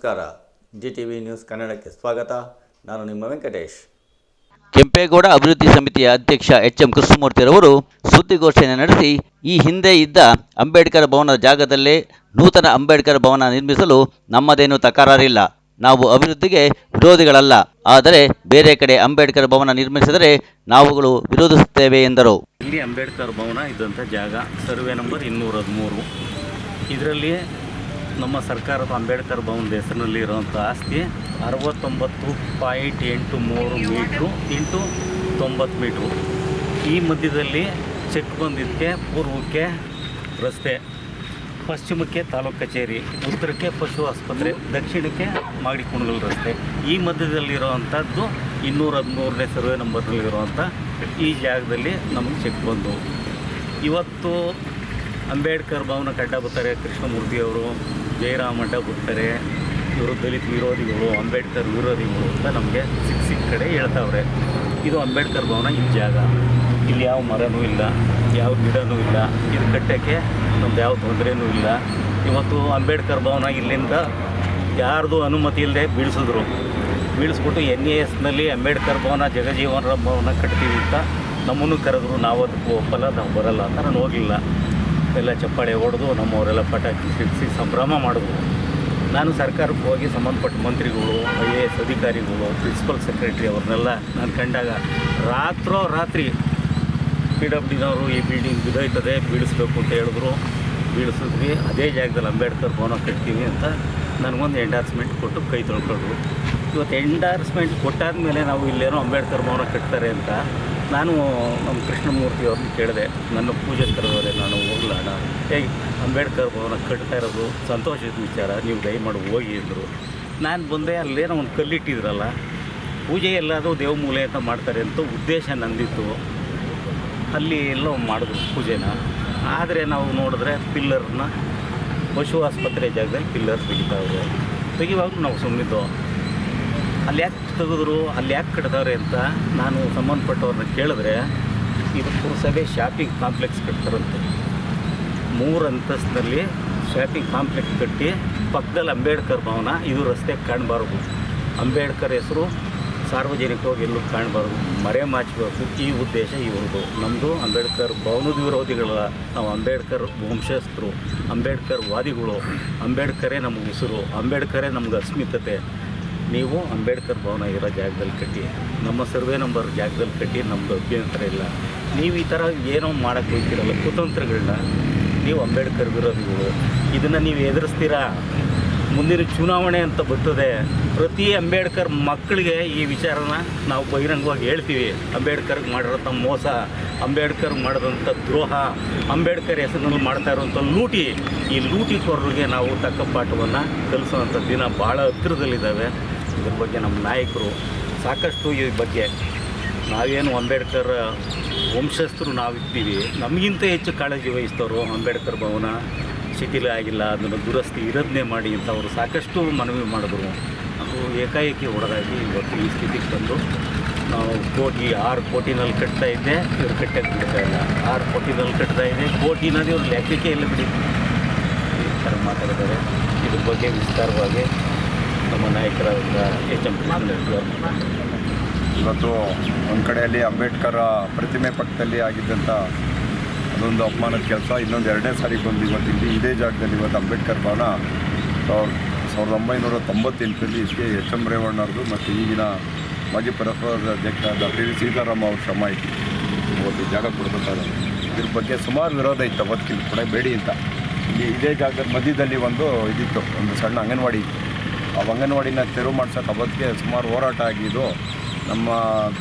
ನಮಸ್ಕಾರ. GTV news ಕನ್ನಡಕ್ಕೆ ಸ್ವಾಗತ. ನಾನು ನಿಮ್ಮ ವೆಂಕಟೇಶ್. ಕೆಂಪೇಗೌಡ ಅಭಿವೃದ್ಧಿ ಸಮಿತಿಯ ಅಧ್ಯಕ್ಷ HM ಕೃಷ್ಣಮೂರ್ತಿರವರು ಸುದ್ದಿಗೋಷ್ಠಿಯನ್ನು ನಡೆಸಿ, ಈ ಹಿಂದೆ ಇದ್ದ ಅಂಬೇಡ್ಕರ್ ಭವನದ ಜಾಗದಲ್ಲೇ ನೂತನ ಅಂಬೇಡ್ಕರ್ ಭವನ ನಿರ್ಮಿಸಲು ನಮ್ಮದೇನೂ ತಕರಾರಿಲ್ಲ. ನಾವು ಅಭಿವೃದ್ಧಿಗೆ ವಿರೋಧಿಗಳಲ್ಲ. ಆದರೆ ಬೇರೆ ಕಡೆ ಅಂಬೇಡ್ಕರ್ ಭವನ ನಿರ್ಮಿಸಿದರೆ ನಾವುಗಳು ವಿರೋಧಿಸುತ್ತೇವೆ ಎಂದರು. ಇಲ್ಲಿ ಅಂಬೇಡ್ಕರ್ ಭವನ ಇದ್ದಂಥ ಜಾಗ ಸರ್ವೆ ನಂಬರ್ 213. ಇದರಲ್ಲಿ ನಮ್ಮ ಸರ್ಕಾರದ ಅಂಬೇಡ್ಕರ್ ಭವನದ ಹೆಸರಿನಲ್ಲಿ ಇರುವಂಥ ಆಸ್ತಿ 69.83 ಮೀಟ್ರು ಇಂಟು 90 ಮೀಟ್ರು. ಈ ಮಧ್ಯದಲ್ಲಿ ಚೆಕ್ ಬಂದಿದ್ದಕ್ಕೆ ಪೂರ್ವಕ್ಕೆ ರಸ್ತೆ, ಪಶ್ಚಿಮಕ್ಕೆ ತಾಲೂಕು ಕಚೇರಿ, ಉತ್ತರಕ್ಕೆ ಪಶು ಆಸ್ಪತ್ರೆ, ದಕ್ಷಿಣಕ್ಕೆ ಮಾಗಡಿ ಕುಣಗಲ್ ರಸ್ತೆ. ಈ ಮಧ್ಯದಲ್ಲಿರುವಂಥದ್ದು 213ನೇ ಸರ್ವೆ ನಂಬರ್ನಲ್ಲಿರುವಂಥ ಈ ಜಾಗದಲ್ಲಿ ನಮಗೆ ಚೆಕ್ ಬಂದು, ಇವತ್ತು ಅಂಬೇಡ್ಕರ್ ಭವನ ಕಡ್ಡ ಬರ್ತಾರೆ, ಕೃಷ್ಣಮೂರ್ತಿಯವರು ಜಯರಾಮ್ ಅಡ್ಡ ಬರ್ತಾರೆ, ಇವರು ದಲಿತ ವಿರೋಧಿಗಳು, ಅಂಬೇಡ್ಕರ್ ವಿರೋಧಿಗಳು ಅಂತ ನಮಗೆ ಸಿಕ್ಕ ಕಡೆ ಹೇಳ್ತಾವ್ರೆ. ಇದು ಅಂಬೇಡ್ಕರ್ ಭವನ ಈ ಜಾಗ. ಇಲ್ಲಿ ಯಾವ ಮರನೂ ಇಲ್ಲ, ಯಾವ ಗಿಡನೂ ಇಲ್ಲ. ಇದು ಕಟ್ಟೋಕ್ಕೆ ನಮ್ದು ಯಾವ ತೊಂದರೆನೂ ಇಲ್ಲ. ಇವತ್ತು ಅಂಬೇಡ್ಕರ್ ಭವನ ಇಲ್ಲಿಂದ ಯಾರ್ದು ಅನುಮತಿ ಇಲ್ಲದೆ ಬೀಳಿಸ್ಬಿಟ್ಟು NASನಲ್ಲಿ ಅಂಬೇಡ್ಕರ್ ಭವನ ಜಗಜೀವನ ಭವನ ಕಟ್ತೀವಿ ಅಂತ ನಮ್ಮನ್ನು ಕರೆದ್ರು. ನಾವು ಅದಕ್ಕೆ ಒಪ್ಪಲ್ಲ, ನಾವು ಬರಲ್ಲ ಅಂತ ನಾನು ಹೋಗಲಿಲ್ಲ. ಎಲ್ಲ ಚಪ್ಪಾಳೆ ಹೊಡೆದು ನಮ್ಮವರೆಲ್ಲ ಪಟಾಕಿ ಸಿಡಿಸಿ ಸಂಭ್ರಮ ಮಾಡಿದ್ರು. ನಾನು ಸರ್ಕಾರಕ್ಕೆ ಹೋಗಿ ಸಂಬಂಧಪಟ್ಟ ಮಂತ್ರಿಗಳು, IAS ಅಧಿಕಾರಿಗಳು, ಪ್ರಿನ್ಸಿಪಲ್ ಸೆಕ್ರೆಟರಿ ಅವ್ರನ್ನೆಲ್ಲ ನಾನು ಕಂಡಾಗ ರಾತ್ರಿ PWDನವರು ಈ ಬಿಲ್ಡಿಂಗ್ ಬಿದ್ದೋಯ್ತದೆ, ಬೀಳಿಸ್ಬೇಕು ಅಂತ ಹೇಳಿದ್ರು. ಬೀಳಿಸಿದ್ವಿ. ಅದೇ ಜಾಗದಲ್ಲಿ ಅಂಬೇಡ್ಕರ್ ಭವನ ಕಟ್ತೀವಿ ಅಂತ ನನಗೊಂದು ಎಂಡಾರ್ಸ್ಮೆಂಟ್ ಕೊಟ್ಟು ಕೈ ತೊಳ್ಕೊಂಡ್ರು. ಇವತ್ತು ಎಂಡಾರ್ಸ್ಮೆಂಟ್ ಕೊಟ್ಟಾದ ಮೇಲೆ ನಾವು ಇಲ್ಲೇನೋ ಅಂಬೇಡ್ಕರ್ ಭವನ ಕಟ್ತಾರೆ ಅಂತ ನಾನು ನಮ್ಮ ಕೃಷ್ಣಮೂರ್ತಿ ಅವ್ರನ್ನ ಕೇಳಿದೆ. ನನ್ನ ಪೂಜೆ ಕರೆದವರೆ, ನಾನು ಹೋಗ್ಲಾಣ, ಹೇಗೆ ಅಂಬೇಡ್ಕರ್ ಭವನ ಕಟ್ತಾ ಇರೋದು ಸಂತೋಷದ ವಿಚಾರ, ನೀವು ದಯಮಾಡಿ ಹೋಗಿ ಅಂದರು. ನಾನು ಬಂದೆ. ಅಲ್ಲೇನೋ ಒಂದು ಕಲ್ಲಿಟ್ಟಿದ್ರಲ್ಲ, ಪೂಜೆ ಎಲ್ಲಾದರೂ ದೇವಮೂಲೆ ಅಂತ ಮಾಡ್ತಾರೆ ಅಂತ ಉದ್ದೇಶ ನಂದಿತ್ತು. ಅಲ್ಲಿ ಎಲ್ಲೋ ಮಾಡಿದ್ರು ಪೂಜೆನ. ಆದರೆ ನಾವು ನೋಡಿದ್ರೆ ಪಿಲ್ಲರ್ನ ಪಶು ಆಸ್ಪತ್ರೆ ಜಾಗದಲ್ಲಿ ಪಿಲ್ಲರ್ ತೆಗಿವಾಗಲೂ ನಾವು ಸುಮ್ಮನಿದ್ದು. ಅಲ್ಲಿ ಯಾಕೆ ತೆಗೆದ್ರು, ಅಲ್ಲಿ ಯಾಕೆ ಕಟ್ದವ್ರೆ ಅಂತ ನಾನು ಸಂಬಂಧಪಟ್ಟವ್ರನ್ನ ಕೇಳಿದ್ರೆ, ಇದು ಪುರಸಭೆ ಶಾಪಿಂಗ್ ಕಾಂಪ್ಲೆಕ್ಸ್ ಕಟ್ತಾರಂತೆ. 3 ಅಂತಸ್ತಿನಲ್ಲಿ ಶಾಪಿಂಗ್ ಕಾಂಪ್ಲೆಕ್ಸ್ ಕಟ್ಟಿ ಪಕ್ಕದಲ್ಲಿ ಅಂಬೇಡ್ಕರ್ ಭವನ. ಇದು ರಸ್ತೆಗೆ ಕಾಣಬಾರ್ದು, ಅಂಬೇಡ್ಕರ್ ಹೆಸರು ಸಾರ್ವಜನಿಕವಾಗಿ ಎಲ್ಲೂ ಕಾಣಬಾರ್ದು, ಮರೆ ಮಾಚಬೇಕು. ಈ ಉದ್ದೇಶ ಇವ್ರದ್ದು. ನಮ್ಮದು ಅಂಬೇಡ್ಕರ್ ಭವನದ ವಿರೋಧಿಗಳಲ್ಲ, ನಾವು ಅಂಬೇಡ್ಕರ್ ವಂಶಸ್ಥರು, ಅಂಬೇಡ್ಕರ್ ವಾದಿಗಳು. ಅಂಬೇಡ್ಕರೇ ನಮಗೆ ಉಸಿರು, ಅಂಬೇಡ್ಕರೇ ನಮ್ಗೆ ಅಸ್ಮಿತತೆ. ನೀವು ಅಂಬೇಡ್ಕರ್ ಭವನ ಇರೋ ಜಾಗದಲ್ಲಿ ಕಟ್ಟಿ, ನಮ್ಮ ಸರ್ವೆ ನಂಬರ್ ಜಾಗದಲ್ಲಿ ಕಟ್ಟಿ, ನಮ್ಮದು ಅಭ್ಯಂತರ ಇಲ್ಲ. ನೀವು ಈ ಥರ ಏನೋ ಮಾಡೋಕ್ಕೆ ಹೋಗ್ತಿರಲ್ಲ ಕುತಂತ್ರಗಳನ್ನ, ನೀವು ಅಂಬೇಡ್ಕರ್ ವಿರೋಧಿಗಳು. ಇದನ್ನು ನೀವು ಎದುರಿಸ್ತೀರಾ. ಮುಂದಿನ ಚುನಾವಣೆ ಅಂತ ಬರ್ತದೆ. ಪ್ರತಿ ಅಂಬೇಡ್ಕರ್ ಮಕ್ಕಳಿಗೆ ಈ ವಿಚಾರನ ನಾವು ಬಹಿರಂಗವಾಗಿ ಹೇಳ್ತೀವಿ. ಅಂಬೇಡ್ಕರ್ಗೆ ಮಾಡಿರೋಂಥ ಮೋಸ, ಅಂಬೇಡ್ಕರ್ ಮಾಡಿದಂಥ ದ್ರೋಹ, ಅಂಬೇಡ್ಕರ್ ಹೆಸರಿನಲ್ಲಿ ಮಾಡ್ತಾ ಇರುವಂಥ ಲೂಟಿ, ಈ ಲೂಟಿಕೋರರಿಗೆ ನಾವು ತಕ್ಕ ಪಾಠವನ್ನು ಕಲಿಸೋವಂಥ ದಿನ ಭಾಳ ಹತ್ತಿರದಲ್ಲಿದ್ದಾವೆ. ಇದ್ರ ಬಗ್ಗೆ ನಮ್ಮ ನಾಯಕರು ಸಾಕಷ್ಟು ಈ ಬಗ್ಗೆ, ನಾವೇನು ಅಂಬೇಡ್ಕರ್ ವಂಶಸ್ಥರು ನಾವಿರ್ತೀವಿ, ನಮಗಿಂತ ಹೆಚ್ಚು ಕಾಳಜಿ ವಹಿಸ್ತವರು. ಅಂಬೇಡ್ಕರ್ ಭವನ ಶಿಥಿಲ ಆಗಿಲ್ಲ, ಅದನ್ನು ದುರಸ್ತಿ ಇರೋದನ್ನೇ ಮಾಡಿ ಅಂತ ಅವರು ಸಾಕಷ್ಟು ಮನವಿ ಮಾಡಿದ್ರು. ಅದು ಏಕಾಏಕಿ ಹೊಡೆದಾಗಿ ಇವತ್ತು ಈ ಸ್ಥಿತಿಗೆ ಬಂದು ನಾವು 6 ಕೋಟಿನಲ್ಲಿ ಕಟ್ತಾ ಇದ್ದೆ, ಇವ್ರು ಕಟ್ಟಕ್ಕೆ ಬಿಡ್ತಾ ಇಲ್ಲ. 6 ಕೋಟಿನಲ್ಲಿ ಕಟ್ತಾ ಇದೆ, ಕೋಟಿನಲ್ಲಿ ಇವ್ರು ಲೆಕ್ಕಕ್ಕೆ ಎಲ್ಲ ಬಿಡಿ ಈ ಥರ ಮಾತಾಡಿದ್ದಾರೆ. ಇದ್ರ ಬಗ್ಗೆ ವಿಸ್ತಾರವಾಗಿ ನಮ್ಮ ನಾಯಕರಾದ HM ಇವತ್ತು ಒಂದು ಕಡೆಯಲ್ಲಿ ಅಂಬೇಡ್ಕರ್ ಪ್ರತಿಮೆ ಪಕ್ಕದಲ್ಲಿ ಆಗಿದ್ದಂಥ ಅದೊಂದು ಅಪಮಾನದ ಕೆಲಸ. ಇನ್ನೊಂದು 2ನೇ ಸಾರಿ ಬಂದು ಇವತ್ತು ಇಲ್ಲಿ ಇದೇ ಜಾಗದಲ್ಲಿ ಇವತ್ತು ಅಂಬೇಡ್ಕರ್ ಭವನ 1998ರಲ್ಲಿ ಇದಕ್ಕೆ HM ರೇವಣ್ಣವ್ರದ್ದು ಮತ್ತು ಈಗಿನ ಮಾಜಿ ಪರಸ್ಪರ ಅಧ್ಯಕ್ಷ PV ಸೀತಾರಾಮ್ ಅವ್ರ ಶ್ರಮ ಇತ್ತು. ಇವತ್ತು ಜಾಗ ಕೊಡ್ಬೇಕಾದ್ರೆ ಇದ್ರ ಬಗ್ಗೆ ಸುಮಾರು ವಿರೋಧ ಇತ್ತು. ಅವತ್ತಿನ ಕೂಡ ಬೇಡಿ ಅಂತ ಇಲ್ಲಿ ಇದೇ ಜಾಗದ ಮಧ್ಯದಲ್ಲಿ ಒಂದು ಇದಿತ್ತು, ಒಂದು ಸಣ್ಣ ಅಂಗನವಾಡಿ ಇತ್ತು. ಆ ಅಂಗನವಾಡಿನ ತೆರವು ಮಾಡ್ಸೋಕೆ ಅವತ್ತಿಗೆ ಸುಮಾರು ಹೋರಾಟ ಆಗಿದ್ದು. ನಮ್ಮ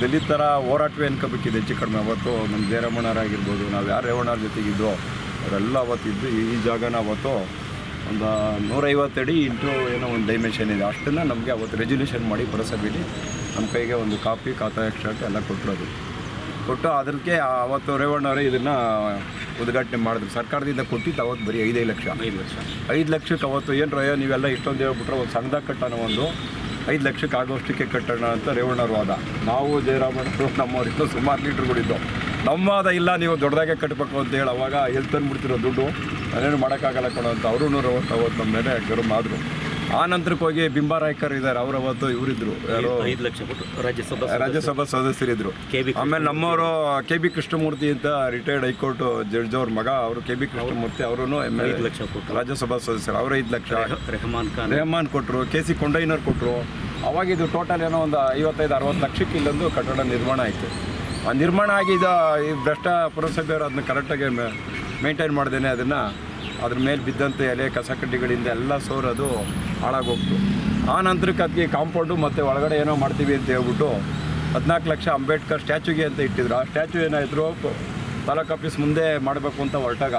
ದಲಿತರ ಹೋರಾಟವೇ ಅನ್ಕೋಬೇಕಿದೆ ಹೆಚ್ಚು ಕಡಿಮೆ. ಅವತ್ತು ನಮ್ಮ ಜಯರಾಮಣ್ಣರಾಗಿರ್ಬೋದು, ನಾವು ಯಾರು ರೇವಣ್ಣರ ಜೊತೆಗಿದ್ದೋ ಅವರೆಲ್ಲ ಅವತ್ತಿದ್ದು ಈ ಜಾಗನ ಅವತ್ತು ಒಂದು 150 ಅಡಿ ಇಂಟು ಏನೋ ಒಂದು ಡೈಮೆನ್ಷನ್ ಇದೆ, ಅಷ್ಟನ್ನು ನಮಗೆ ಅವತ್ತು ರೆಸಲ್ಯೂಷನ್ ಮಾಡಿ ಪುರಸಭೆಯಲ್ಲಿ ನಮ್ಮ ಕೈಗೆ ಒಂದು ಕಾಪಿ, ಖಾತಾ ಎಕ್ಸ್ಟ್ರಾಕ್ಟ್ ಎಲ್ಲ ಕೊಟ್ಟು ಅದಕ್ಕೆ ಅವತ್ತು ರೇವಣ್ಣವರೇ ಇದನ್ನು ಉದ್ಘಾಟನೆ ಮಾಡಿದ್ರು. ಸರ್ಕಾರದಿಂದ ಕೊಟ್ಟಿದ್ದು ಅವತ್ತು ಬರೀ 5 ಲಕ್ಷಕ್ಕೆ ಅವತ್ತು ಏನು ನೀವೆಲ್ಲ ಇಷ್ಟೊಂದು ಹೇಳ್ಬಿಟ್ರೆ ಒಂದು ಸಂಘದಾಗ ಕಟ್ಟೋಣ, ಒಂದು 5 ಲಕ್ಷಕ್ಕೆ ಆಗೋಷ್ಟಕ್ಕೆ ಕಟ್ಟೋಣ ಅಂತ ರೇವಣ್ಣವ್ರು ವಾದ. ನಾವು ಜಯರಾಮಣ್ಣರು ನಮ್ಮವ್ರಿಗೂ ಸುಮಾರು ಲೀಟ್ರ್ಗಳಿದ್ದವು. ನಮ್ಮ ವಾದ ಇಲ್ಲ, ನೀವು ದೊಡ್ಡದಾಗೆ ಕಟ್ಟಬೇಕು ಅಂತ ಹೇಳಿ ಅವಾಗ ಎಲ್ಲಿ ತಂದುಬಿಡ್ತಿರೋ ದುಡ್ಡು, ಅದೇನು ಮಾಡೋಕ್ಕಾಗಲ್ಲ ಕಣೋ ಅಂತ ಅವರು 150 ನಮ್ಮ ಮೇಲೆ ಗರಂ ಆದರು. ಆ ನಂತರಕ್ಕೆ ಹೋಗಿ ಬಿಂಬಾರಾಯ್ಕರ್ ಇದ್ದಾರೆ, ಅವರು ಅವತ್ತು ಇವರಿದ್ರು, ಯಾರು 5 ಲಕ್ಷ ಕೊಟ್ಟು ರಾಜ್ಯಸಭಾ ಸದಸ್ಯರಿದ್ರು. ಆಮೇಲೆ ನಮ್ಮವರು KB ಕೃಷ್ಣಮೂರ್ತಿ ಅಂತ ರಿಟೈರ್ಡ್ ಹೈಕೋರ್ಟ್ ಜಡ್ಜ್ ಅವ್ರ ಮಗ, ಅವರು KB ಕೃಷ್ಣಮೂರ್ತಿ, ಅವರು 5 ಲಕ್ಷ ಕೊಟ್ಟು ರಾಜ್ಯಸಭಾ ಸದಸ್ಯರು, ಅವರು 5 ಲಕ್ಷ. ರೆಹಮಾನ್ ಕೊಟ್ಟರು, KC ಕೊಂಡಯ್ಯನವ್ರು ಕೊಟ್ಟರು. ಅವಾಗ ಇದು ಟೋಟಲ್ ಏನೋ ಒಂದು 55-60 ಲಕ್ಷಕ್ಕೆ ಇಲ್ಲೊಂದು ಕಟ್ಟಡ ನಿರ್ಮಾಣ ಆಯಿತು. ಆ ನಿರ್ಮಾಣ ಆಗಿದ್ದ ಈ ಭ್ರಷ್ಟ ಪುರಸಭೆಯವರು ಅದನ್ನ ಕರೆಕ್ಟಾಗಿ ಮೇಂಟೈನ್ ಮಾಡ್ದೇನೆ ಅದ್ರ ಮೇಲೆ ಬಿದ್ದಂಥ ಎಲೆ ಕಸ ಕಡ್ಡಿಗಳಿಂದ ಎಲ್ಲ ಸೋರೋದು ಹಾಳಾಗೋಗ್ತು. ಆ ನಂತರಕ್ಕೆ ಅದಕ್ಕೆ ಕಾಂಪೌಂಡು ಮತ್ತು ಒಳಗಡೆ ಏನೋ ಮಾಡ್ತೀವಿ ಅಂತ ಹೇಳ್ಬಿಟ್ಟು 14 ಲಕ್ಷ ಅಂಬೇಡ್ಕರ್ ಸ್ಟ್ಯಾಚ್ಯೂಗೆ ಅಂತ ಇಟ್ಟಿದ್ರು. ಆ ಸ್ಟ್ಯಾಚ್ಯೂ ಏನಾಯಿತು, ತಾಲೂಕು ಆಫೀಸ್ ಮುಂದೆ ಮಾಡಬೇಕು ಅಂತ ಹೊರಟಾಗ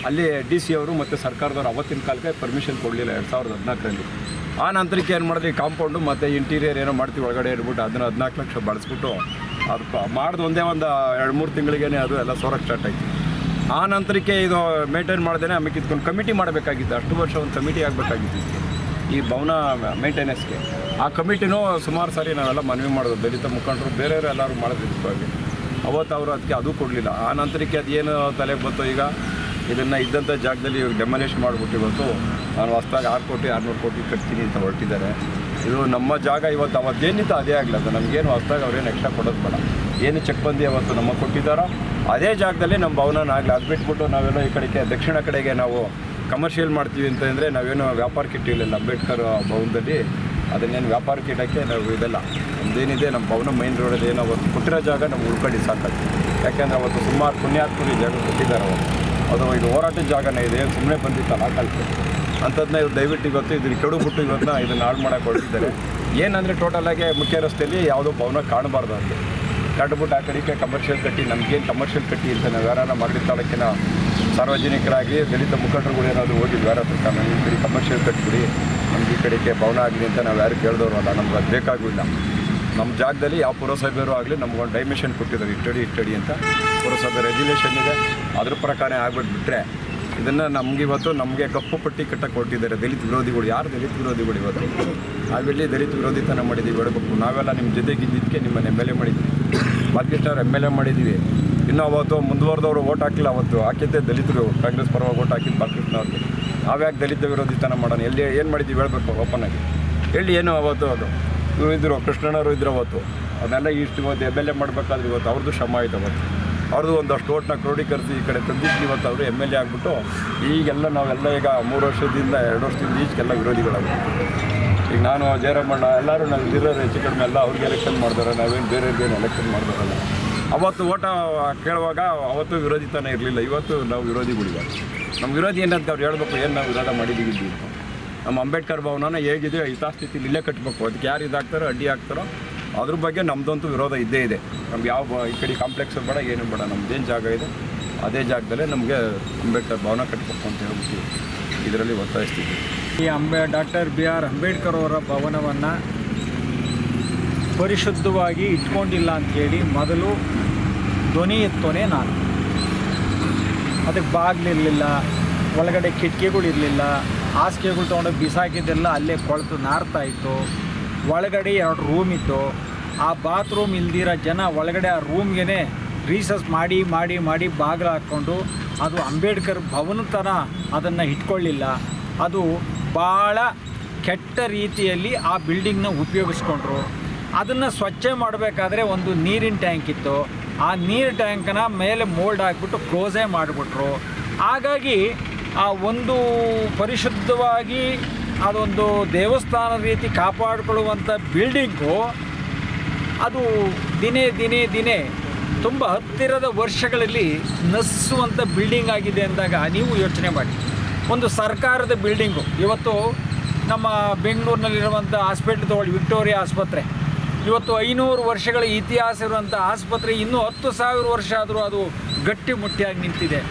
ಅಲ್ಲಿ DC ಅವರು ಮತ್ತು ಸರ್ಕಾರದವರು ಅವತ್ತಿನ ಕಾಲಕ್ಕೆ ಪರ್ಮಿಷನ್ ಕೊಡಲಿಲ್ಲ 2014ರಲ್ಲಿ. ಆ ನಂತರಕ್ಕೆ ಏನು ಮಾಡಿದ್ವಿ, ಕಾಂಪೌಂಡು ಮತ್ತು ಇಂಟೀರಿಯರ್ ಏನೋ ಮಾಡ್ತೀವಿ ಒಳಗಡೆ ಇಟ್ಬಿಟ್ಟು ಅದನ್ನು 14 ಲಕ್ಷ ಬಳಸ್ಬಿಟ್ಟು ಅದು ಮಾಡಿದ ಒಂದೇ ಒಂದು 2-3 ತಿಂಗಳಿಗೇ ಅದು ಎಲ್ಲ ಸೋರಕ್ಕೆ ಸ್ಟಾರ್ಟ್ ಆಯಿತು. ಆ ನಂತರಕ್ಕೆ ಇದು ಮೇಂಟೈನ್ ಮಾಡ್ದೇನೆ ಆಮೇಲೆ ಇದಕ್ಕೊಂದು ಕಮಿಟಿ ಮಾಡಬೇಕಾಗಿತ್ತು. ಅಷ್ಟು ವರ್ಷ ಒಂದು ಕಮಿಟಿ ಆಗಬೇಕಾಗಿತ್ತು ಈ ಭವನ ಮೇಂಟೆನೆನ್ಸ್ಗೆ. ಆ ಕಮಿಟಿನೂ ಸುಮಾರು ಸಾರಿ ನಾವೆಲ್ಲ ಮನವಿ ಮಾಡೋದು, ದಲಿತ ಮುಖಂಡರು ಬೇರೆಯವರು ಎಲ್ಲರೂ ಮಾಡೋದಿದ್ದಕ್ಕಾಗಿ. ಅವತ್ತು ಅವರು ಅದಕ್ಕೆ ಅದು ಕೊಡಲಿಲ್ಲ. ಆ ನಂತರಕ್ಕೆ ಅದೇನು ತಲೆಗೆ ಬಂತು, ಈಗ ಇದನ್ನು ಇದ್ದಂಥ ಜಾಗದಲ್ಲಿ ಇವಾಗ ಡೆಮಾಲಿಷ್ ಮಾಡಿಬಿಟ್ಟು ಇವತ್ತು ನಾನು ಹೊಸ್ದಾಗಿ 600 ಕೋಟಿ ಕಟ್ತೀನಿ ಅಂತ ಹೊರಟಿದ್ದಾರೆ. ಇದು ನಮ್ಮ ಜಾಗ. ಇವತ್ತು ಅವತ್ತೇನಿತ್ತು ಅದೇ ಆಗಲಿ, ಅದು ನಮಗೇನು ಹೊಸ್ದಾಗಿ ಅವ್ರೇನು ಎಕ್ಸ್ಟ್ರಾ ಕೊಡೋದು ಬೇಡ. ಏನು ಚೆಕ್ಬಂದಿ ಅವತ್ತು ನಮಗೆ ಕೊಟ್ಟಿದ್ದಾರೋ ಅದೇ ಜಾಗದಲ್ಲಿ ನಮ್ಮ ಭವನ ಆಗಲಿ. ಅದು ಬಿಟ್ಬಿಟ್ಟು ನಾವೆಲ್ಲ ಈ ಕಡೆಗೆ ದಕ್ಷಿಣ ಕಡೆಗೆ ನಾವು ಕಮರ್ಷಿಯಲ್ ಮಾಡ್ತೀವಿ ಅಂತಂದರೆ ನಾವೇನು ವ್ಯಾಪಾರಕ್ಕೆ ಇಟ್ಟಿರಲಿಲ್ಲ. ಅಂಬೇಡ್ಕರ್ ಭವನದಲ್ಲಿ ಅದನ್ನೇನು ವ್ಯಾಪಾರಕ್ಕೆ ಇಡೋಕ್ಕೆ ನಾವು ಇದೆಲ್ಲ ನಮ್ಮದೇನಿದೆ, ನಮ್ಮ ಭವನ ಮೈನ್ ರೋಡಲ್ಲಿ ಏನೋ ಅವತ್ತು ಕೊಟ್ಟಿರೋ ಜಾಗ ನಮ್ಗೆ ಉಳ್ಕಡಿ ಸಾಕಾಗ್ತದೆ. ಯಾಕೆಂದರೆ ಅವತ್ತು ಸುಮಾರು ಪುಣ್ಯಾತ್ಮರು ಜಾಗ ಕೊಟ್ಟಿದ್ದಾರೆ. ಅದು ಇದು ಹೋರಾಟದ ಜಾಗನೇ ಇದೆ, ಸುಮ್ಮನೆ ಬಂದಿತ್ತಲ್ಲ ಆ ಕಾಲಕ್ಕೆ ಅಂಥದ್ದನ್ನ ಇವ್ರು ದಯವಿಟ್ಟು ಇವತ್ತು ಇದನ್ನು ಕೆಡುಬಿಟ್ಟು ಇವತ್ತನ್ನ ಇದನ್ನು ಹಾಳು ಮಾಡೋಕೆ ಹೊರಟಿದ್ದಾರೆ. ಏನಂದರೆ ಟೋಟಲಾಗಿ ಮುಖ್ಯ ರಸ್ತೆಯಲ್ಲಿ ಯಾವುದೋ ಭವನ ಕಾಣಬಾರ್ದು ಅಂತ ಕಟ್ಬಿಟ್ಟು ಆ ಕಡೆಗೆ ಕಮರ್ಷಿಯಲ್ ಕಟ್ಟಿ, ನಮಗೇನು ಕಮರ್ಷಿಯಲ್ ಕಟ್ಟಿ ಅಂತ ನಾವು ಯಾರನ್ನ ಮಾಡಲಿ ತಾಲೂಕಿನ ಸಾರ್ವಜನಿಕರಾಗಿ ದಲಿತ ಮುಖಂಡರುಗಳು ಏನಾದರೂ ಹೋಗಿದ್ವಿ ಯಾರ ಹತ್ರ, ನಾವು ಈ ಕಡೆ ಕಮರ್ಷಿಯಲ್ ಕಟ್ಬಿಡಿ, ನಮ್ಗೆ ಈ ಕಡೆಗೆ ಭವನ ಆಗಲಿ ಅಂತ ನಾವು ಯಾರು ಕೇಳಿದವರು ಅಲ್ಲ. ನಮ್ಗೆ ಅದು ಬೇಕಾಗಿಲ್ಲ. ನಮ್ಮ ಜಾಗದಲ್ಲಿ ಯಾವ ಪುರಸಭೆಯವರು ಆಗಲಿ ನಮ್ಗೊಂದು ಡೈಮೆನ್ಷನ್ ಕೊಟ್ಟಿದ್ದಾರೆ, ಇಟ್ಟಡಿ ಅಂತ ಪುರಸಭೆ ರೆಗ್ಯುಲೇಷನ್ ಇದೆ. ಅದ್ರ ಪ್ರಕಾರ ಆಗ್ಬಿಟ್ಬಿಟ್ರೆ ಇದನ್ನು ನಮಗಿವತ್ತು ನಮಗೆ ಕಪ್ಪು ಪಟ್ಟಿ ಕಟ್ಟಕ್ಕೆ ಕೊಟ್ಟಿದ್ದಾರೆ ದಲಿತ ವಿರೋಧಿಗಳು. ಯಾರು ದಲಿತ ವಿರೋಧಿಗಳು ಇವತ್ತು? ನಾವೆಲ್ಲಿ ದಲಿತ ವಿರೋಧಿತನ ಮಾಡಿದ್ದೀವಿ ಹೇಳಬೇಕು. ನಾವೆಲ್ಲ ನಿಮ್ಮ ಜೊತೆಗಿದ್ದಕ್ಕೆ ನಿಮ್ಮನ್ನು MLA ಮಾಡಿದ್ವಿ, ಬಾಲಕೃಷ್ಣವ್ರು MLA ಮಾಡಿದ್ದೀವಿ. ಇನ್ನೂ ಅವತ್ತು ಮುಂದುವರೆದವರು ಓಟ್ ಹಾಕಿಲ್ಲ. ಅವತ್ತು ಹಾಕಿದ್ದೆ ದಲಿತರು, ಕಾಂಗ್ರೆಸ್ ಪರವಾಗಿ ಓಟ್ ಹಾಕಿದ್ದು ಬಾಲಕೃಷ್ಣವ್ರಿಗೆ. ನಾವ್ಯಾಕೆ ದಲಿತ ವಿರೋಧಿತನ ಮಾಡೋಣ? ಎಲ್ಲಿ ಏನು ಮಾಡಿದ್ದೀವಿ ಹೇಳಬೇಕು ಓಪನ್ ಆಗಿ ಹೇಳಿ. ಏನು ಅವತ್ತು ಅದು ಇವರು ಇದ್ದರು, ಕೃಷ್ಣಣ್ಣವರು ಇದ್ರು ಅವತ್ತು, ಅದನ್ನೆಲ್ಲ ಇಷ್ಟು ಇವತ್ತು MLA ಮಾಡಬೇಕಾದ್ರೆ ಇವತ್ತು ಅವ್ರದ್ದು ಶ್ರಮ ಆಯಿತು. ಅವತ್ತು ಅವ್ರದ್ದು ಒಂದಷ್ಟು ಓಟ್ನ ಕ್ರೋಢೀಕರಿಸಿ ಈ ಕಡೆ ತಂದಿದ್ದು ಇವತ್ತು ಅವರು MLA ಆಗಿಬಿಟ್ಟು ಈಗೆಲ್ಲ ನಾವೆಲ್ಲ ಈಗ 3 ವರ್ಷದಿಂದ 2 ವರ್ಷದಿಂದ ಈಚೆಗೆಲ್ಲ ವಿರೋಧಿಗಳಾಗ್ಬಿಟ್ಟು. ಈಗ ನಾನು ಜಯರಾಮಣ್ಣ ಎಲ್ಲರೂ ನಾವು ಇಲ್ಲಿರೋರು ಹೆಚ್ಚು ಕಡಿಮೆ ಎಲ್ಲ ಅವ್ರಿಗೆ ಎಲೆಕ್ಷನ್ ಮಾಡಿದಾರೆ, ನಾವೇನು ಬೇರೆಯವ್ರಿಗೇನು ಎಲೆಕ್ಷನ್ ಮಾಡಿದಾರಲ್ಲ. ಅವತ್ತು ಓಟ ಕೇಳುವಾಗ ಅವತ್ತು ವಿರೋಧಿತನ ಇರಲಿಲ್ಲ, ಇವತ್ತು ನಾವು ವಿರೋಧಿಗಳಿವೆ. ನಮ್ಮ ವಿರೋಧಿ ಏನಂತ ಅವ್ರು ಹೇಳ್ಬೇಕು, ಏನು ನಾವು ವಿರೋಧ ಮಾಡಿದ್ದೀವಿ ಅಂತ. ನಮ್ಮ ಅಂಬೇಡ್ಕರ್ ಭವನನ ಹೇಗಿದೆ ಯಥಾಸ್ಥಿತಿಲಿ ಇಲ್ಲೇ ಕಟ್ಟಬೇಕು. ಅದಕ್ಕೆ ಯಾರು ಇದಾಗ್ತಾರೋ ಅಡ್ಡಿ ಆಗ್ತಾರೋ ಅದ್ರ ಬಗ್ಗೆ ನಮ್ಮದಂತೂ ವಿರೋಧ ಇದ್ದೇ ಇದೆ. ನಮ್ಗೆ ಯಾವ ಈ ಕಡೆ ಕಾಂಪ್ಲೆಕ್ಸ್ ಬೇಡ, ಏನು ಬೇಡ, ನಮ್ಮದೇನು ಜಾಗ ಇದೆ ಅದೇ ಜಾಗದಲ್ಲೇ ನಮಗೆ ಅಂಬೇಡ್ಕರ್ ಭವನ ಕಟ್ಟಬೇಕು ಅಂತ ಹೇಳ್ಬಿಟ್ಟು ಇದರಲ್ಲಿ ಒತ್ತಾಯಿಸ್ತೀವಿ. ಈ ಡಾಕ್ಟರ್ BR ಅಂಬೇಡ್ಕರ್ ಅವರ ಭವನವನ್ನು ಪರಿಶುದ್ಧವಾಗಿ ಇಟ್ಕೊಂಡಿಲ್ಲ ಅಂಥೇಳಿ ಮೊದಲು ಧ್ವನಿ ಎತ್ತೋನೇ ನಾನು. ಅದಕ್ಕೆ ಬಾಗಿಲಿರಲಿಲ್ಲ, ಒಳಗಡೆ ಕಿಟಕಿಗಳಿರಲಿಲ್ಲ, ಹಾಸಿಗೆಗಳು ತೊಗೊಂಡು ಬಿಸಾಕಿದ್ದೆಲ್ಲ ಅಲ್ಲೇ ಕೊಳೆತು ನಾರ್ತಾಯಿತ್ತು. ಒಳಗಡೆ 2 ರೂಮ್ ಇತ್ತು. ಆ ಬಾತ್ರೂಮ್ ಇಲ್ದಿರೋ ಜನ ಒಳಗಡೆ ಆ ರೂಮ್ಗೆ ರೀಸಸ್ ಮಾಡಿ ಮಾಡಿ ಮಾಡಿ ಬಾಗಿಲು ಹಾಕ್ಕೊಂಡು ಅದು ಅಂಬೇಡ್ಕರ್ ಭವನ ಥರ ಅದನ್ನು ಇಟ್ಕೊಳ್ಳಿಲ್ಲ. ಅದು ಭಾಳ ಕೆಟ್ಟ ರೀತಿಯಲ್ಲಿ ಆ ಬಿಲ್ಡಿಂಗ್ನ ಉಪಯೋಗಿಸ್ಕೊಂಡ್ರು. ಅದನ್ನು ಸ್ವಚ್ಛ ಮಾಡಬೇಕಾದ್ರೆ ಒಂದು ನೀರಿನ ಟ್ಯಾಂಕ್ ಇತ್ತು, ಆ ನೀರು ಟ್ಯಾಂಕನ್ನ ಮೇಲೆ ಮೋಲ್ಡ್ ಹಾಕ್ಬಿಟ್ಟು ಕ್ಲೋಸೇ ಮಾಡಿಬಿಟ್ರು. ಹಾಗಾಗಿ ಆ ಒಂದು ಪರಿಶುದ್ಧವಾಗಿ ಅದೊಂದು ದೇವಸ್ಥಾನದ ರೀತಿ ಕಾಪಾಡಿಕೊಳ್ಳುವಂಥ ಬಿಲ್ಡಿಂಗು ಅದು ದಿನೇ ತುಂಬ ಹತ್ತಿರದ ವರ್ಷಗಳಲ್ಲಿ ನಸುವಂಥ ಬಿಲ್ಡಿಂಗ್ ಆಗಿದೆ ಅಂದಾಗ ನೀವು ಯೋಚನೆ ಮಾಡಿ. ಒಂದು ಸರ್ಕಾರದ ಬಿಲ್ಡಿಂಗು ಇವತ್ತು ನಮ್ಮ ಬೆಂಗಳೂರಿನಲ್ಲಿರುವಂಥ ಹಾಸ್ಪಿಟ್ಲ್ ತಗೊಳ್ಳಿ, ವಿಕ್ಟೋರಿಯಾ ಆಸ್ಪತ್ರೆ, ಇವತ್ತು 500 ವರ್ಷಗಳ ಇತಿಹಾಸ ಇರುವಂಥ ಆಸ್ಪತ್ರೆ ಇನ್ನೂ 10,000 ವರ್ಷ ಆದರೂ ಅದು ಗಟ್ಟಿಮುಟ್ಟಿಯಾಗಿ ನಿಂತಿದೆ.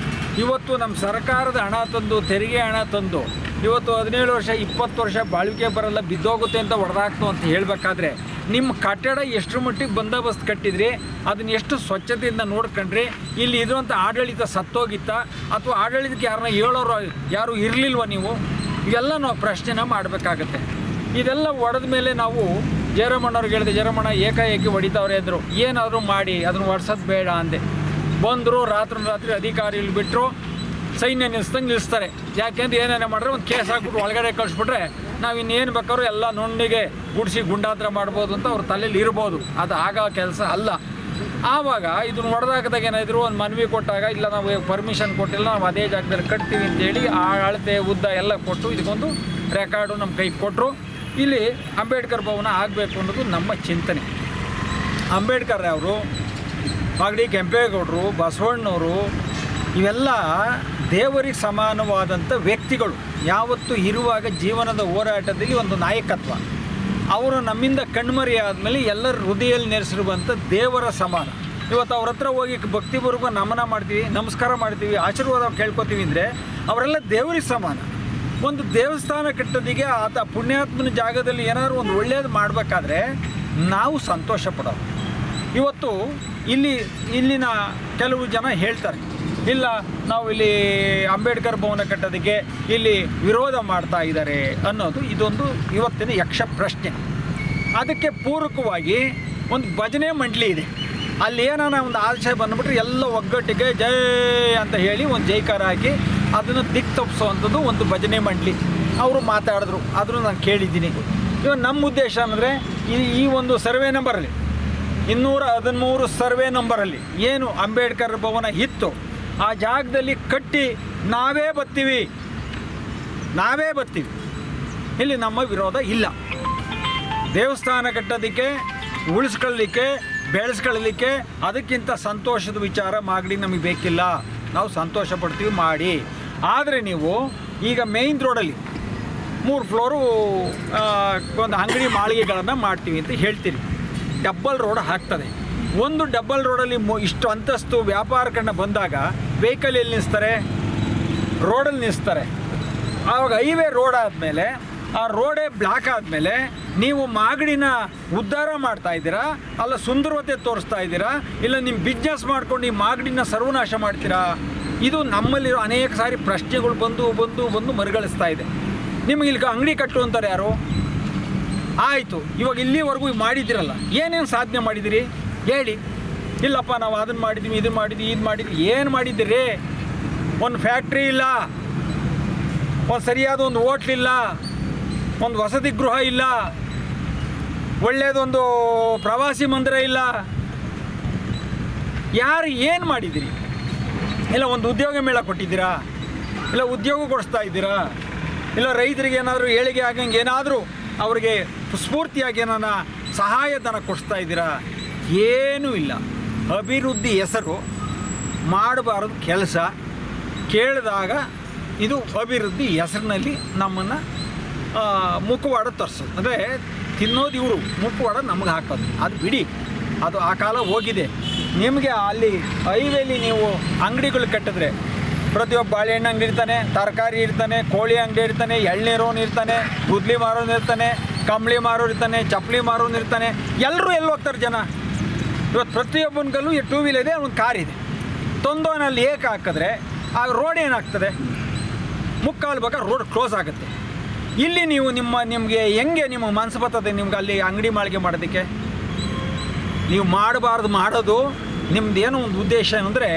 ಇವತ್ತು ನಮ್ಮ ಸರ್ಕಾರದ ಹಣ ತಂದು, ತೆರಿಗೆ ಹಣ ತಂದು ಇವತ್ತು 17 ವರ್ಷ 20 ವರ್ಷ ಬಾಳ್ವಿಕೆ ಬರಲ್ಲ, ಬಿದ್ದೋಗುತ್ತೆ ಅಂತ ಹೊಡೆದಾಕ್ತು ಅಂತ ಹೇಳಬೇಕಾದ್ರೆ ನಿಮ್ಮ ಕಟ್ಟಡ ಎಷ್ಟು ಮಟ್ಟಿಗೆ ಬಂದೋಬಸ್ತ್ ಕಟ್ಟಿದ್ರಿ, ಅದನ್ನ ಎಷ್ಟು ಸ್ವಚ್ಛತೆಯಿಂದ ನೋಡ್ಕೊಂಡ್ರಿ, ಇಲ್ಲಿ ಇರುವಂಥ ಆಡಳಿತ ಸತ್ತೋಗಿತ್ತ ಅಥವಾ ಆಡಳಿತಕ್ಕೆ ಯಾರನ್ನ ಹೇಳೋರು ಯಾರು ಇರಲಿಲ್ವ ನೀವು? ಇವೆಲ್ಲ ನಾವು ಪ್ರಶ್ನೆನ ಮಾಡಬೇಕಾಗತ್ತೆ. ಇದೆಲ್ಲ ಹೊಡೆದ ಮೇಲೆ ನಾವು ಜಯರಾಮಣ್ಣವ್ರಿಗೆ ಹೇಳಿದೆ, ಜಯರಾಮಣ್ಣ ಏಕಾಏಕಿ ಹೊಡಿತಾವ್ರೆ ಅಂದರು. ಏನಾದರೂ ಮಾಡಿ ಅದನ್ನು ಹೊಡ್ಸೋದು ಬೇಡ ಅಂದೆ. ಬಂದರು, ರಾತ್ರಿ ಅಧಿಕಾರಿಗಳು ಬಿಟ್ಟರು, ಸೈನ್ಯ ನಿಲ್ಲಿಸ್ದಂಗೆ ನಿಲ್ಲಿಸ್ತಾರೆ. ಯಾಕೆಂದ್ರೆ ಏನೇನೇ ಮಾಡಿದ್ರೆ ಒಂದು ಕೇಸ್ ಹಾಕ್ಬಿಟ್ಟು ಒಳಗಡೆ ಕಳಿಸ್ಬಿಟ್ರೆ ನಾವು ಇನ್ನೇನು ಬೇಕಾದ್ರೂ ಎಲ್ಲ ನುಣ್ಣಿಗೆ ಗುಡಿಸಿ ಗುಂಡಾಂತರ ಮಾಡ್ಬೋದು ಅಂತ ಅವ್ರ ತಲೆಯಲ್ಲಿ ಇರ್ಬೋದು. ಅದು ಆಗೋ ಕೆಲಸ ಅಲ್ಲ. ಆವಾಗ ಇದನ್ನು ಹೊಡೆದಾಕದಾಗ ಏನಾದರೂ ಒಂದು ಮನವಿ ಕೊಟ್ಟಾಗ ಇಲ್ಲ ನಾವು ಪರ್ಮಿಷನ್ ಕೊಟ್ಟಿಲ್ಲ, ನಾವು ಅದೇ ಜಾಗದಲ್ಲಿ ಕಟ್ತೀವಿ ಅಂತೇಳಿ ಆ ಅಳತೆ ಉದ್ದ ಎಲ್ಲ ಕೊಟ್ಟು ಇದಕ್ಕೊಂದು ರೆಕಾರ್ಡು ನಮ್ಮ ಕೈಗೆ ಕೊಟ್ಟರು. ಇಲ್ಲಿ ಅಂಬೇಡ್ಕರ್ ಭವನ ಆಗಬೇಕು ಅನ್ನೋದು ನಮ್ಮ ಚಿಂತನೆ. ಅಂಬೇಡ್ಕರ್ ಅವರು, ಮಾಗಡಿ ಕೆಂಪೇಗೌಡರು, ಬಸವಣ್ಣವರು ಇವೆಲ್ಲ ದೇವರಿಗೆ ಸಮಾನವಾದಂಥ ವ್ಯಕ್ತಿಗಳು. ಯಾವತ್ತೂ ಇರುವಾಗ ಜೀವನದ ಹೋರಾಟದಲ್ಲಿ ಒಂದು ನಾಯಕತ್ವ. ಅವರು ನಮ್ಮಿಂದ ಕಣ್ಮರಿ ಆದಮೇಲೆ ಎಲ್ಲರ ಹೃದಯದಲ್ಲಿ ನೆಲೆಸಿರುವಂಥ ದೇವರ ಸಮಾನ. ಇವತ್ತು ಅವ್ರ ಹತ್ರ ಹೋಗಿ ಭಕ್ತಿಪೂರ್ವಕ ನಮನ ಮಾಡ್ತೀವಿ, ನಮಸ್ಕಾರ ಮಾಡ್ತೀವಿ, ಆಶೀರ್ವಾದ ಕೇಳ್ಕೊತೀವಿ ಅಂದರೆ ಅವರೆಲ್ಲ ದೇವರಿಗೆ ಸಮಾನ. ಒಂದು ದೇವಸ್ಥಾನ ಕಟ್ಟೋದಿಗೆ ಆತ ಪುಣ್ಯಾತ್ಮನ ಜಾಗದಲ್ಲಿ ಏನಾದರೂ ಒಂದು ಒಳ್ಳೆಯದು ಮಾಡಬೇಕಾದ್ರೆ ನಾವು ಸಂತೋಷ ಪಡೋದು. ಇವತ್ತು ಇಲ್ಲಿನ ಕೆಲವು ಜನ ಹೇಳ್ತಾರೆ, ಇಲ್ಲ ನಾವು ಇಲ್ಲಿ ಅಂಬೇಡ್ಕರ್ ಭವನ ಕಟ್ಟೋದಕ್ಕೆ ಇಲ್ಲಿ ವಿರೋಧ ಮಾಡ್ತಾ ಇದ್ದಾರೆ ಅನ್ನೋದು ಇದೊಂದು ಇವತ್ತಿನ ಯಕ್ಷ ಪ್ರಶ್ನೆ. ಅದಕ್ಕೆ ಪೂರಕವಾಗಿ ಒಂದು ಭಜನೆ ಮಂಡಳಿ ಇದೆ. ಅಲ್ಲಿ ಏನಾನ ಒಂದು ಆಶಯ ಬಂದುಬಿಟ್ರೆ ಎಲ್ಲ ಒಗ್ಗಟ್ಟಿಗೆ ಜೈ ಅಂತ ಹೇಳಿ ಒಂದು ಜೈಕಾರ ಹಾಕಿ ಅದನ್ನು ದಿಕ್ಕು ತಪ್ಪಿಸೋವಂಥದ್ದು ಒಂದು ಭಜನೆ ಮಂಡಳಿ. ಅವರು ಮಾತಾಡಿದ್ರು, ಅದನ್ನು ನಾನು ಕೇಳಿದ್ದೀನಿ. ಇವಾಗ ನಮ್ಮ ಉದ್ದೇಶ ಅಂದರೆ ಈ ಒಂದು ಸರ್ವೆ ನಂಬರಲ್ಲಿ 213 ಸರ್ವೆ ನಂಬರಲ್ಲಿ ಏನು ಅಂಬೇಡ್ಕರ್ ಭವನ ಇತ್ತು ಆ ಜಾಗದಲ್ಲಿ ಕಟ್ಟಿ ನಾವೇ ಬರ್ತೀವಿ. ಇಲ್ಲಿ ನಮ್ಮ ವಿರೋಧ ಇಲ್ಲ. ದೇವಸ್ಥಾನ ಕಟ್ಟೋದಕ್ಕೆ, ಉಳಿಸ್ಕೊಳ್ಳಲಿಕ್ಕೆ, ಬೆಳೆಸ್ಕೊಳ್ಳಲಿಕ್ಕೆ ಅದಕ್ಕಿಂತ ಸಂತೋಷದ ವಿಚಾರ ಮಾಗಡಿ ನಮಗೆ ಬೇಕಿಲ್ಲ. ನಾವು ಸಂತೋಷ ಪಡ್ತೀವಿ ಮಾಡಿ. ಆದರೆ ನೀವು ಈಗ ಮೇಯ್ನ್ ರೋಡಲ್ಲಿ 3 ಫ್ಲೋರು ಒಂದು ಅಂಗಡಿ ಮಾಳಿಗೆಗಳನ್ನು ಮಾಡ್ತೀವಿ ಅಂತ ಹೇಳ್ತೀರಿ. ಡಬ್ಬಲ್ ರೋಡ್ ಹಾಕ್ತದೆ. ಒಂದು ಡಬ್ಬಲ್ ರೋಡಲ್ಲಿ ಇಷ್ಟು ಅಂತಸ್ತು ವ್ಯಾಪಾರಗಳನ್ನ ಬಂದಾಗ ವೆಹಿಕಲ್ ಎಲ್ಲಿ ನಿಲ್ಲಿಸ್ತಾರೆ? ರೋಡಲ್ಲಿ ನಿಲ್ಲಿಸ್ತಾರೆ. ಆವಾಗ ಹೈವೇ ರೋಡ್ ಆದಮೇಲೆ, ಆ ರೋಡೇ ಬ್ಲಾಕ್ ಆದಮೇಲೆ ನೀವು ಮಾಗಡಿನ ಉದ್ಧಾರ ಮಾಡ್ತಾ ಇದ್ದೀರಾ, ಅಲ್ಲ ಸುಂದರತೆ ತೋರಿಸ್ತಾ ಇದ್ದೀರಾ, ಇಲ್ಲ ನಿಮ್ಮ ಬಿಸ್ನೆಸ್ ಮಾಡ್ಕೊಂಡು ಈ ಮಾಗಡಿನ ಸರ್ವನಾಶ ಮಾಡ್ತೀರಾ? ಇದು ನಮ್ಮಲ್ಲಿರೋ ಅನೇಕ ಸಾರಿ ಪ್ರಶ್ನೆಗಳು ಬಂದು ಮರುಗಳಿಸ್ತಾ ಇದೆ. ನಿಮಗೆ ಇಲ್ಲಿ ಅಂಗಡಿ ಕಟ್ಟು ಅಂತಾರೆ ಯಾರು? ಆಯಿತು, ಇವಾಗ ಇಲ್ಲಿವರೆಗೂ ಮಾಡಿದ್ದೀರಲ್ಲ, ಏನೇನು ಸಾಧನೆ ಮಾಡಿದಿರಿ ಹೇಳಿ. ಇಲ್ಲಪ್ಪ ನಾವು ಅದನ್ನು ಮಾಡಿದ್ವಿ, ಇದು ಮಾಡಿದ್ವಿ. ಏನು ಮಾಡಿದ್ದೀರಿ? ಒಂದು ಫ್ಯಾಕ್ಟ್ರಿ ಇಲ್ಲ, ಒಂದು ಸರಿಯಾದ ಒಂದು ಹೋಟ್ಲಿಲ್ಲ, ಒಂದು ವಸತಿ ಗೃಹ ಇಲ್ಲ, ಒಳ್ಳೆಯದೊಂದು ಪ್ರವಾಸಿ ಮಂದಿರ ಇಲ್ಲ. ಯಾರು ಏನು ಮಾಡಿದ್ದೀರಿ? ಇಲ್ಲ ಒಂದು ಉದ್ಯೋಗ ಮೇಳ ಕೊಟ್ಟಿದ್ದೀರಾ? ಇಲ್ಲ ಉದ್ಯೋಗ ಕೊಡಿಸ್ತಾ ಇದ್ದೀರಾ? ಇಲ್ಲ ರೈತರಿಗೆ ಏನಾದರೂ ಏಳಿಗೆ ಆಗಂಗೆ ಏನಾದರೂ ಅವರಿಗೆ ಸ್ಫೂರ್ತಿಯಾಗಿ ಏನಾನ ಸಹಾಯಧನ ಕೊಡಿಸ್ತಾ ಇದ್ದೀರಾ? ಏನೂ ಇಲ್ಲ. ಅಭಿವೃದ್ಧಿ ಹೆಸರು ಮಾಡಬಾರದು ಕೆಲಸ. ಕೇಳಿದಾಗ ಇದು ಅಭಿವೃದ್ಧಿ ಹೆಸರಿನಲ್ಲಿ ನಮ್ಮನ್ನು ಮುಖವಾಡ ತರಿಸೋದು. ಅಂದರೆ ತಿನ್ನೋದು ಇವರು, ಮುಖವಾಡ ನಮಗೆ ಹಾಕೋದು. ಅದು ಬಿಡಿ, ಅದು ಆ ಕಾಲ ಹೋಗಿದೆ. ನಿಮಗೆ ಅಲ್ಲಿ ಹೈವೇಲಿ ನೀವು ಅಂಗಡಿಗಳು ಕಟ್ಟಿದ್ರೆ ಪ್ರತಿಯೊಬ್ಬ ಬಾಳೆಹಣ್ಣು ಅಂಗಡಿ ಇರ್ತಾನೆ, ತರಕಾರಿ ಇರ್ತಾನೆ, ಕೋಳಿ ಅಂಗಡಿ ಇರ್ತಾನೆ, ಎಳ್ನೀರೋನು ಇರ್ತಾನೆ, ಗುದ್ಲಿ ಮಾರೋನು ಇರ್ತಾನೆ, ಕಂಬಳಿ ಮಾರೋರು ಇರ್ತಾನೆ, ಚಪ್ಪಲಿ ಮಾರೋನು ಇರ್ತಾನೆ. ಎಲ್ಲರೂ ಎಲ್ಲಿ ಹೋಗ್ತಾರೆ ಜನ? ಇವತ್ತು ಪ್ರತಿಯೊಬ್ಬನಿಗಲ್ಲೂ 2 ವೀಲರ್ ಇದೆ, ಒಂದು ಕಾರ್ ಇದೆ. ತೊಂದೋನಲ್ಲಿ ಏಕೆ ಹಾಕಿದ್ರೆ ಆ ರೋಡ್ ಏನಾಗ್ತದೆ? ಮುಕ್ಕಾಲು ಭಾಗ ರೋಡ್ ಕ್ಲೋಸ್ ಆಗುತ್ತೆ. ಇಲ್ಲಿ ನೀವು ನಿಮಗೆ ಹೆಂಗೆ ನಿಮ್ಮ ಮನಸ್ಸು ಬರ್ತದೆ ನಿಮ್ಗೆ ಅಲ್ಲಿ ಅಂಗಡಿ ಮಾಳಿಗೆ ಮಾಡೋದಕ್ಕೆ? ನೀವು ಮಾಡಬಾರ್ದು. ಮಾಡೋದು ನಿಮ್ದೇನೋ ಒಂದು ಉದ್ದೇಶ ಅಂದರೆ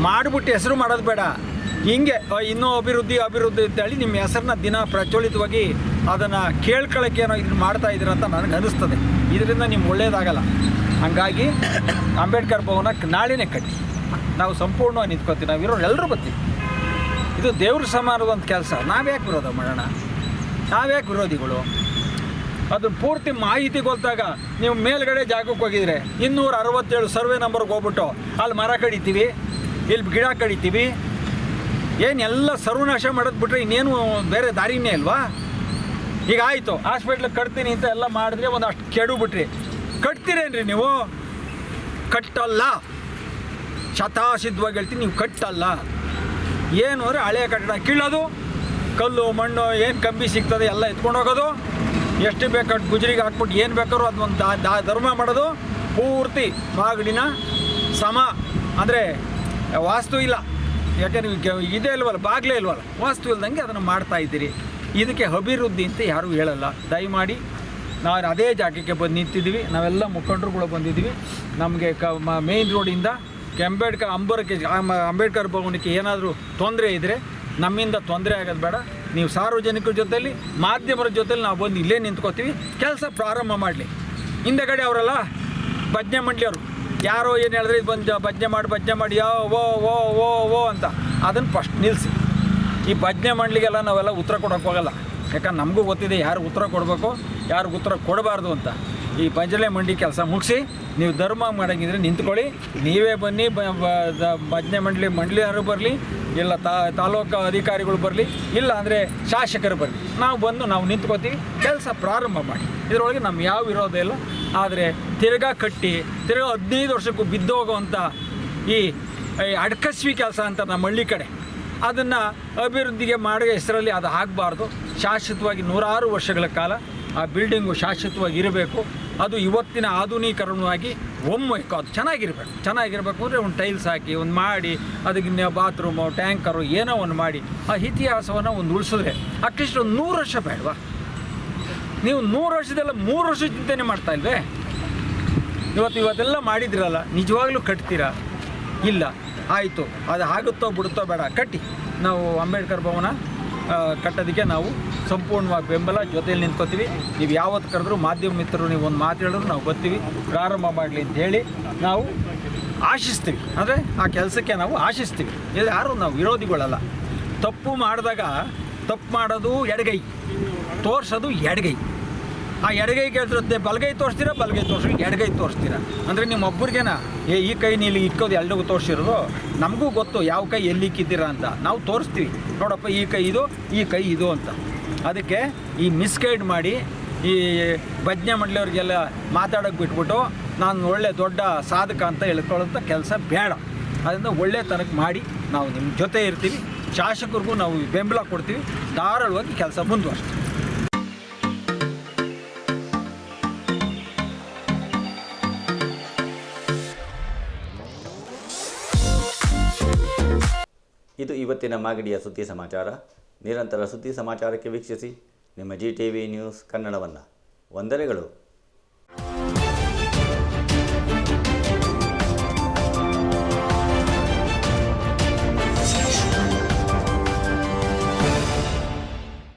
ಮಾಡಿಬಿಟ್ಟು ಹೆಸರು ಮಾಡೋದು ಬೇಡ. ಹಿಂಗೆ ಇನ್ನೂ ಅಭಿವೃದ್ಧಿ ಅಂತೇಳಿ ನಿಮ್ಮ ಹೆಸರನ್ನ ದಿನ ಪ್ರಚೋಲಿತವಾಗಿ ಅದನ್ನು ಕೇಳ್ಕೊಳ್ಳೋಕ್ಕೆ ಏನೋ ಇದನ್ನು ಮಾಡ್ತಾ ಇದ್ದೀರಂತ ನನಗೆ ಅನ್ನಿಸ್ತದೆ. ಇದರಿಂದ ನಿಮ್ಗೆ ಒಳ್ಳೆಯದಾಗಲ್ಲ. ಹಾಗಾಗಿ ಅಂಬೇಡ್ಕರ್ ಭವನಕ್ಕೆ ನಾಳೆನೇ ಕಟ್ಟಿ ನಾವು ಸಂಪೂರ್ಣವಾಗಿ ನಿಂತ್ಕೊತೀವಿ. ನಾವಿರೋರು ಎಲ್ಲರೂ ಬರ್ತೀವಿ. ಇದು ದೇವ್ರ ಸಮಾನದ ಕೆಲಸ. ನಾವ್ಯಾಕೆ ವಿರೋಧ ಮಾಡೋಣ? ನಾವ್ಯಾಕೆ ವಿರೋಧಿಗಳು? ಅದನ್ನು ಪೂರ್ತಿ ಮಾಹಿತಿ ಗೊತ್ತಾಗ ನೀವು ಮೇಲ್ಗಡೆ ಜಾಗಕ್ಕೆ ಹೋಗಿದ್ರೆ 267 ಸರ್ವೆ ನಂಬರ್ಗೆ ಹೋಗ್ಬಿಟ್ಟು ಅಲ್ಲಿ ಮರ ಕಡಿತೀವಿ, ಇಲ್ಲಿ ಗಿಡ ಕಡಿತೀವಿ, ಏನೆಲ್ಲ ಸರ್ವನಾಶ ಮಾಡೋದು ಬಿಟ್ಟರೆ ಇನ್ನೇನು ಬೇರೆ ದಾರಿನೇ ಅಲ್ವಾ? ಈಗ ಆಯಿತು, ಹಾಸ್ಪಿಟ್ಲಿಗೆ ಕಟ್ತೀನಿ ಅಂತ ಎಲ್ಲ ಮಾಡಿದ್ರೆ ಒಂದಷ್ಟು ಕೆಡು ಬಿಟ್ರಿ. ಕಟ್ತೀರೇನ್ರಿ ನೀವು? ಕಟ್ಟಲ್ಲ. ಶತಾಸಿದ್ಧವಾಗಿ ಹೇಳ್ತೀನಿ, ನೀವು ಕಟ್ಟಲ್ಲ. ಏನು ಅಂದರೆ ಹಳೆಯ ಕಟ್ಟಡ ಕೀಳೋದು, ಕಲ್ಲು ಮಣ್ಣು ಏನು ಕಂಬಿ ಸಿಗ್ತದೆ ಎಲ್ಲ ಎತ್ಕೊಂಡು ಹೋಗೋದು, ಎಷ್ಟು ಬೇಕಾದ ಗುಜರಿಗೆ ಹಾಕ್ಬಿಟ್ಟು ಏನು ಬೇಕಾದ್ರೂ ಅದೊಂದು ಧರ್ಮ ಮಾಡೋದು. ಪೂರ್ತಿ ಮಾಗಡಿನ ಸಮ ಅಂದರೆ ವಾಸ್ತು ಇಲ್ಲ, ಯಾಕೆಂದ್ರೆ ಇದೇ ಇಲ್ವಲ್ಲ, ಬಾಗಿಲೇ ಇಲ್ವಲ್ಲ, ವಾಸ್ತು ಇಲ್ದಂಗೆ ಅದನ್ನು ಮಾಡ್ತಾ ಇದ್ದೀರಿ. ಇದಕ್ಕೆ ಅಭಿವೃದ್ಧಿ ಅಂತ ಯಾರೂ ಹೇಳಲ್ಲ. ದಯಮಾಡಿ ನಾವು ಅದೇ ಜಾಗಕ್ಕೆ ಬಂದು ನಿಂತಿದ್ದೀವಿ. ನಾವೆಲ್ಲ ಮುಖಂಡರುಗಳು ಬಂದಿದ್ದೀವಿ. ನಮಗೆ ಮೇಯ್ನ್ ರೋಡಿಂದ ಅಂಬೇಡ್ಕರ್ ಭವನಕ್ಕೆ ಏನಾದರೂ ತೊಂದರೆ ಇದ್ದರೆ ನಮ್ಮಿಂದ ತೊಂದರೆ ಆಗೋದು ಬೇಡ. ನೀವು ಸಾರ್ವಜನಿಕರ ಜೊತೆಲಿ ಮಾಧ್ಯಮರ ಜೊತೆಲಿ ನಾವು ಬಂದು ಇಲ್ಲೇ ನಿಂತ್ಕೋತೀವಿ, ಕೆಲಸ ಪ್ರಾರಂಭ ಮಾಡಲಿ. ಹಿಂದೆಗಡೆ ಅವರಲ್ಲ ಭಜನೆ ಮಂಡಳಿಯವರು ಯಾರೋ ಏನು ಹೇಳಿದ್ರೆ ಇದು ಬಂದು ಭಜನೆ ಮಾಡಿ ಓ ಅಂತ ಅದನ್ನು ಫಸ್ಟ್ ನಿಲ್ಲಿಸಿ. ಈ ಭಜನೆ ಮಂಡಳಿಗೆಲ್ಲ ನಾವೆಲ್ಲ ಉತ್ತರ ಕೊಡೋಕ್ಕೆ ಹೋಗಲ್ಲ. ಯಾಕಂದ್ರೆ ನಮಗೂ ಗೊತ್ತಿದೆ ಯಾರು ಉತ್ತರ ಕೊಡಬೇಕು, ಯಾರು ಉತ್ತರ ಕೊಡಬಾರ್ದು ಅಂತ. ಈ ಭಜನೆ ಮಂಡಳಿ ಕೆಲಸ ಮುಗಿಸಿ ನೀವು ಧರ್ಮ ಮಾಡೋಂಗಿದ್ರೆ ನಿಂತ್ಕೊಳ್ಳಿ, ನೀವೇ ಬನ್ನಿ. ಭಜನೆ ಮಂಡಳಿಯವರು ಬರಲಿ, ಇಲ್ಲ ತಾಲೂಕು ಅಧಿಕಾರಿಗಳು ಬರಲಿ, ಇಲ್ಲ ಅಂದರೆ ಶಾಸಕರು ಬರಲಿ, ನಾವು ನಿಂತ್ಕೋತೀವಿ, ಕೆಲಸ ಪ್ರಾರಂಭ ಮಾಡಿ. ಇದರೊಳಗೆ ನಮ್ಮ ಯಾವ ವಿರೋಧ ಇಲ್ಲ. ಆದರೆ ತಿರ್ಗಾ 15 ವರ್ಷಕ್ಕೂ ಬಿದ್ದೋಗುವಂಥ ಈ ಅಡ್ಕಸ್ವಿ ಕೆಲಸ ಅಂತ ನಮ್ಮ ಹಳ್ಳಿ ಕಡೆ ಅದನ್ನು ಅಭಿವೃದ್ಧಿಗೆ ಮಾಡೋ ಹೆಸರಲ್ಲಿ ಅದು ಆಗಬಾರ್ದು. ಶಾಶ್ವತವಾಗಿ 100 ವರ್ಷಗಳ ಕಾಲ ಆ ಬಿಲ್ಡಿಂಗು ಶಾಶ್ವತವಾಗಿ ಇರಬೇಕು. ಅದು ಇವತ್ತಿನ ಆಧುನೀಕರಣವಾಗಿ ಒಮ್ಮೆ ಅದು ಚೆನ್ನಾಗಿರಬೇಕು ಅಂದರೆ ಒಂದು ಟೈಲ್ಸ್ ಹಾಕಿ ಒಂದು ಮಾಡಿ ಅದಕ್ಕೆ ಬಾತ್ರೂಮು ಟ್ಯಾಂಕರು ಏನೋ ಒಂದು ಮಾಡಿ ಆ ಇತಿಹಾಸವನ್ನು ಒಂದು ಉಳಿಸಿದ್ರೆ ಅಟ್ಲೀಸ್ಟ್ ಒಂದು 100 ವರ್ಷ ಬೇಡವಾ? ನೀವು 100 ವರ್ಷದೆಲ್ಲ 3 ವರ್ಷ ಚಿಂತನೆ ಮಾಡ್ತಾ ಇಲ್ವೇ? ಇವತ್ತೆಲ್ಲ ಮಾಡಿದಿರಲ್ಲ, ನಿಜವಾಗ್ಲೂ ಕಟ್ತೀರಾ? ಇಲ್ಲ. ಆಯಿತು, ಅದು ಆಗುತ್ತೋ ಬಿಡುತ್ತೋ ಬೇಡ, ಕಟ್ಟಿ. ನಾವು ಅಂಬೇಡ್ಕರ್ ಭವನ ಕಟ್ಟೋದಕ್ಕೆ ನಾವು ಸಂಪೂರ್ಣವಾಗಿ ಬೆಂಬಲ ಜೊತೆಯಲ್ಲಿ ನಿಂತ್ಕೋತೀವಿ. ನೀವು ಯಾವತ್ತು ಕರೆದ್ರೂ ಮಾಧ್ಯಮ ಮಿತ್ರರು ನೀವು ಒಂದು ಮಾತು ಹೇಳಿದ್ರು ನಾವು ಬರ್ತೀವಿ, ಪ್ರಾರಂಭ ಮಾಡಲಿ ಅಂತ ಹೇಳಿ ನಾವು ಆಶಿಸ್ತೀವಿ. ಅಂದರೆ ಆ ಕೆಲಸಕ್ಕೆ ನಾವು ಆಶಿಸ್ತೀವಿ. ಇದು ಯಾರು ನಾವು ವಿರೋಧಿಗಳಲ್ಲ. ತಪ್ಪು ಮಾಡೋದು ಎಡಗೈ, ತೋರಿಸೋದು ಎಡಗೈ. ಆ ಎಡಗೈ ಕೇಳ್ತಿರುತ್ತೆ, ಬಲಗೈ ತೋರಿಸ್ತೀರಾ, ಎಡಗೈ ತೋರಿಸ್ತೀರಾ ಅಂದರೆ ನಿಮ್ಮ ಒಬ್ಬರಿಗೇನ ಈ ಕೈ ನೀಲಿ ಇಕ್ಕೋದು ಎಲ್ರಿಗೂ ತೋರಿಸಿರೋದು? ನಮಗೂ ಗೊತ್ತು ಯಾವ ಕೈ ಎಲ್ಲಿ ಇಕ್ಕಿದ್ದೀರಾ ಅಂತ. ನಾವು ತೋರಿಸ್ತೀವಿ, ನೋಡಪ್ಪ ಈ ಕೈ ಇದು ಅಂತ. ಅದಕ್ಕೆ ಈ ಮಿಸ್ಗೈಡ್ ಮಾಡಿ ಈ ಭಜನೆ ಮಂಡಳಿಯವ್ರಿಗೆಲ್ಲ ಮಾತಾಡೋಕ್ಕೆ ಬಿಟ್ಬಿಟ್ಟು ನಾನು ಒಳ್ಳೆ ದೊಡ್ಡ ಸಾಧಕ ಅಂತ ಹೇಳ್ಕೊಳ್ಳೋಂಥ ಕೆಲಸ ಬೇಡ. ಅದರಿಂದ ಒಳ್ಳೆತನಕ್ಕೆ ಮಾಡಿ ನಾವು ನಿಮ್ಮ ಜೊತೆ ಇರ್ತೀವಿ. ಶಾಸಕರಿಗೂ ನಾವು ಬೆಂಬಲ ಕೊಡ್ತೀವಿ. ಧಾರಾಳವಾಗಿ ಕೆಲಸ ಮುಂದುವರಿಸ್ತೀವಿ. ಇದು ಇವತ್ತಿನ ಮಾಗಡಿಯ ಸುದ್ದಿ ಸಮಾಚಾರ. ನಿರಂತರ ಸುದ್ದಿ ಸಮಾಚಾರಕ್ಕೆ ವೀಕ್ಷಿಸಿ ನಿಮ್ಮ GTV ನ್ಯೂಸ್ ಕನ್ನಡವನ್ನು. ವಂದನೆಗಳು.